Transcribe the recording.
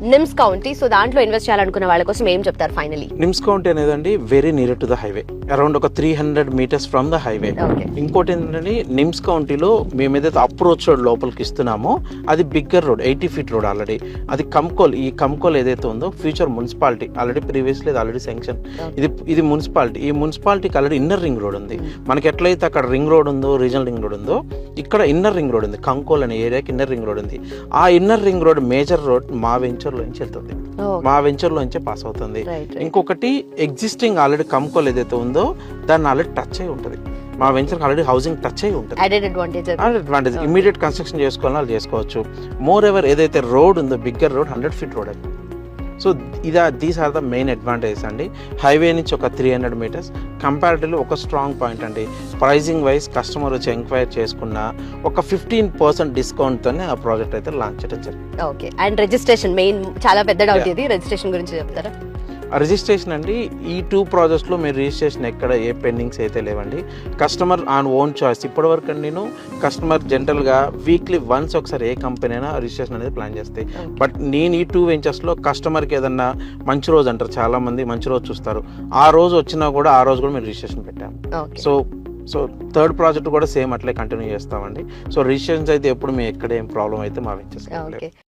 NIMS county, so దాంట్లో invest చేయాలనుకున్న వాళ్ళ కోసం ఏం చెప్తారు ఫైనలీ? నిమ్స్ కౌంటీ అనేదండి very near to the highway, around ఒక 300 meters ఫ్రమ్ ద హైవే. ఇంకోటి ఏంటంటే నిమ్స్ కౌంటీలో మేము ఏదైతే అప్రోచ్ రోడ్ లోపలికి ఇస్తున్నామో అది bigger road, 80 feet road already. అది కంకోల్, ఈ కంకోల్ ఏదైతే ఉందో future municipality, already previously already sanction. ఇది మున్సిపాలిటీ, ఈ మున్సిపాలిటీకి ఆల్రెడీ ఇన్నర్ రింగ్ రోడ్ ఉంది. మనకి ఎట్లయితే అక్కడ రింగ్ రోడ్ ఉందో, రీజనల్ రింగ్ రోడ్ ఉందో, ఇక్కడ ఇన్నర్ రింగ్ రోడ్ ఉంది. కంకోల్ అనే ఏరియాకి ఇన్నర్ రింగ్ రోడ్ ఉంది. ఆ inner ring road major road మా వెంచర్ లోంచి వెళ్తుంది, మా వెంచర్ లోంచే పాస్ అవుతుంది. ఇంకొకటి ఎగ్జిస్టింగ్ ఆల్రెడీ కంకోల్ ఏదైతే ఉందో దాన్ని ఆల్రెడీ టచ్ అయి ఉంటుంది. మా వెంచర్ ఆల్రెడీ హౌసింగ్ టచ్ అయి ఉంటుంది. అడ్వాంటేజ్ ఇమీడియట్ కన్స్ట్రక్షన్ చేసుకోవాలని వాళ్ళు చేసుకోవచ్చు. మోర్ ఎవర్ ఏదైతే రోడ్ ఉందో బిగ్గర్ రోడ్, 100 feet రోడ్ అది. So these are the main advantages అండి. హైవే నుంచి ఒక 300 meters, కంపారిటివ్లీ ఒక స్ట్రాంగ్ పాయింట్ అండి. ప్రైజింగ్ వైజ్ కస్టమర్ వచ్చి ఎంక్వైరీ చేసుకున్న ఒక 15% డిస్కౌంట్తోనే ఆ ప్రాజెక్ట్ అయితే లాంచ్ చేయడం జరిగింది. ఓకే, అండ్ రిజిస్ట్రేషన్ మెయిన్ చాలా పెద్ద డౌట్ ఇది, రిజిస్ట్రేషన్ గురించి చెప్తారా? రిజిస్ట్రేషన్ అండి, ఈ 2 projectsలో మీరు రిజిస్ట్రేషన్ ఎక్కడ ఏ పెండింగ్స్ అయితే లేవండి. Customer on own choice. ఇప్పటివరకు అండి నేను కస్టమర్ జనరల్గా వీక్లీ వన్స్ ఒకసారి ఏ కంపెనీ అయినా రిజిస్ట్రేషన్ అనేది ప్లాన్ చేస్తాయి. బట్ నేను ఈ 2 venturesలో కస్టమర్కి ఏదన్నా మంచి రోజు అంటారు, చాలా మంది మంచి రోజు చూస్తారు, ఆ రోజు వచ్చినా కూడా ఆ రోజు కూడా మేము రిజిస్ట్రేషన్ పెట్టాము. సో థర్డ్ ప్రాజెక్ట్ కూడా సేమ్ అట్లే కంటిన్యూ చేస్తామండి. సో రిజిస్ట్రేషన్స్ అయితే ఎప్పుడు మేము ఎక్కడ ఏం ప్రాబ్లం అయితే మా వెంచర్స్.